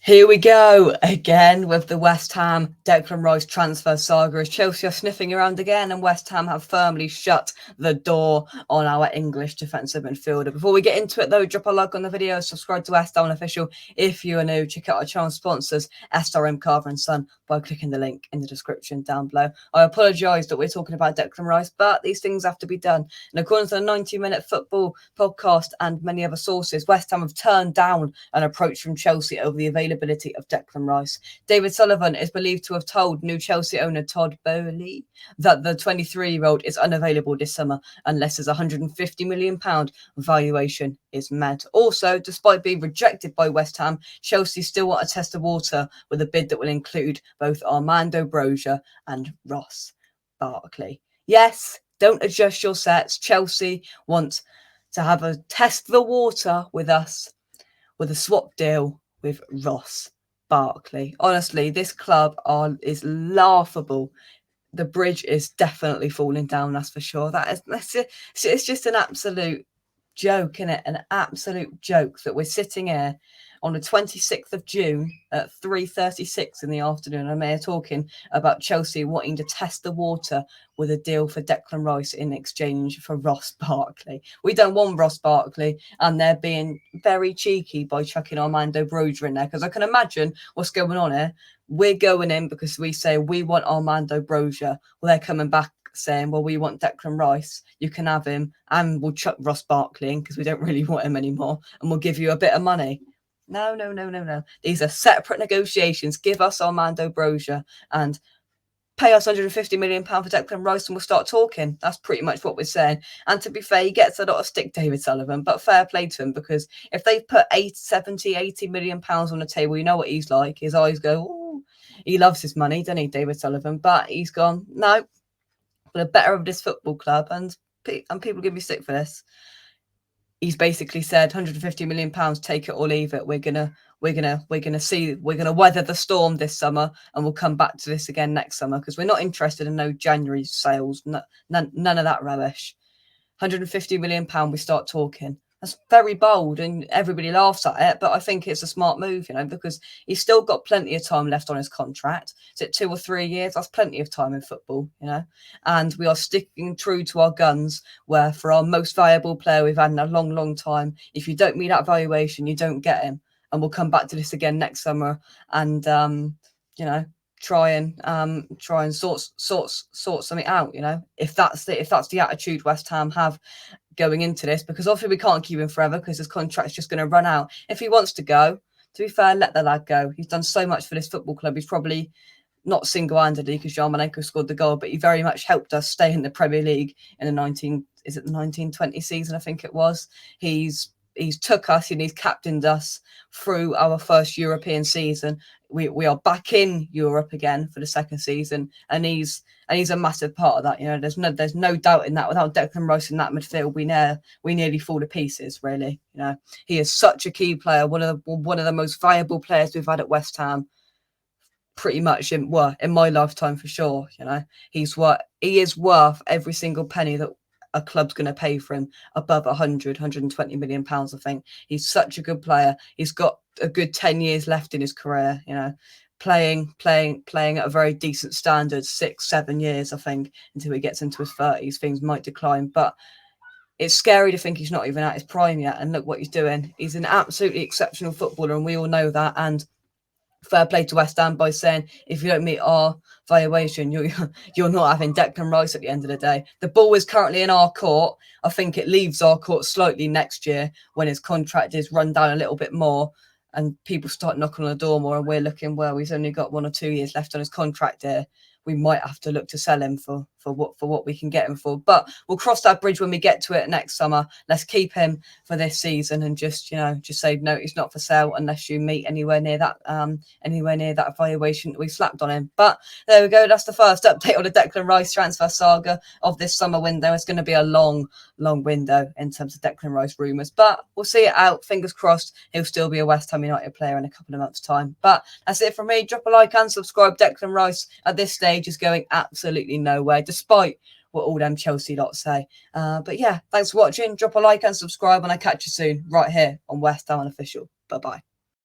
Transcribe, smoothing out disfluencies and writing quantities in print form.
Here we go again with the West Ham Declan Rice transfer saga as Chelsea are sniffing around again and West Ham have firmly shut the door on our English defensive midfielder. Before we get into it though, drop a like on the video, subscribe to SDown Official if you are new, check out our channel sponsors SRM Carver & Son by clicking the link in the description down below. I apologise that we're talking about Declan Rice, but these things have to be done. And according to the 90-minute football podcast and many other sources, West Ham have turned down an approach from Chelsea over the availability of Declan Rice. David Sullivan is believed to have told new Chelsea owner Todd Bowley that the 23-year-old is unavailable this summer unless his £150 million valuation is met. Also, despite being rejected by West Ham, Chelsea still want to test the water with a bid that will include both Armando Broja and Ross Barkley. Yes, don't adjust your sets. Chelsea want to have a test the water with us with a swap deal with Ross Barkley. Honestly, this club is laughable. The bridge is definitely falling down, that's for sure. It's just an absolute joke, isn't it? An absolute joke that we're sitting here on the 26th of June at 3:36 in the afternoon. I'm here talking about Chelsea wanting to test the water with a deal for Declan Rice in exchange for Ross Barkley. We don't want Ross Barkley, and they're being very cheeky by chucking Armando Broja in there, because I can imagine what's going on here. We're going in because we say we want Armando Broja. Well, they're coming back saying, well, we want Declan Rice. You can have him, and we'll chuck Ross Barkley in because we don't really want him anymore, and we'll give you a bit of money. No. These are separate negotiations. Give us Armando Broja and pay us £150 million for Declan Rice and we'll start talking. That's pretty much what we're saying. And to be fair, he gets a lot of stick, David Sullivan, but fair play to him, because if they put 80 million pounds on the table, you know what he's like. His eyes go, oh, he loves his money, doesn't he, David Sullivan? But he's gone, no, for the better of this football club, and people give me stick for this. He's basically said £150 million, take it or leave it. We're gonna weather the storm this summer, and we'll come back to this again next summer, because we're not interested in no January sales. None of that rubbish. £150 million, we start talking. That's very bold, and everybody laughs at it, but I think it's a smart move, because he's still got plenty of time left on his contract. Is it 2 or 3 years? That's plenty of time in football, and we are sticking true to our guns, where for our most valuable player we've had in a long time, if you don't meet that valuation, you don't get him. And we'll come back to this again next summer and, try and sort something out, if that's the attitude West Ham have going into this, because obviously we can't keep him forever because his contract's just going to run out. If he wants to go, to be fair, let the lad go. He's done so much for this football club. He's probably not single-handedly, because Yarmolenko scored the goal, but he very much helped us stay in the Premier League in the 1920 season, I think it was. He's took us and he's captained us through our first European season. We are back in Europe again for the second season, and he's a massive part of that. There's no doubt in that. Without Declan Rice in that midfield, we nearly fall to pieces. Really, he is such a key player, one of the most valuable players we've had at West Ham, pretty much in my lifetime for sure. He is worth every single penny that a club's going to pay for him, above 120 million pounds. I think he's such a good player. He's got a good 10 years left in his career, playing at a very decent standard, 6-7 years, I think, until he gets into his 30s. Things might decline, but it's scary to think he's not even at his prime yet. And look what he's doing. He's an absolutely exceptional footballer, and we all know that. And fair play to West Ham by saying, if you don't meet our valuation, you're not having Declan Rice at the end of the day. The ball is currently in our court. I think it leaves our court slightly next year when his contract is run down a little bit more and people start knocking on the door more, and we're looking, well, he's only got 1 or 2 years left on his contract here. We might have to look to sell him for what we can get him for. But we'll cross that bridge when we get to it next summer. Let's keep him for this season and just say no, he's not for sale unless you meet anywhere near that valuation that we slapped on him. But there we go. That's the first update on the Declan Rice transfer saga of this summer window. It's going to be a long window in terms of Declan Rice rumours, but we'll see it out. Fingers crossed he'll still be a West Ham United player in a couple of months' time. But that's it from me. Drop a like and subscribe. Declan Rice at this stage is going absolutely nowhere, despite what all them Chelsea lot say. But yeah, thanks for watching. Drop a like and subscribe, and I'll catch you soon right here on West Ham Official. Bye-bye.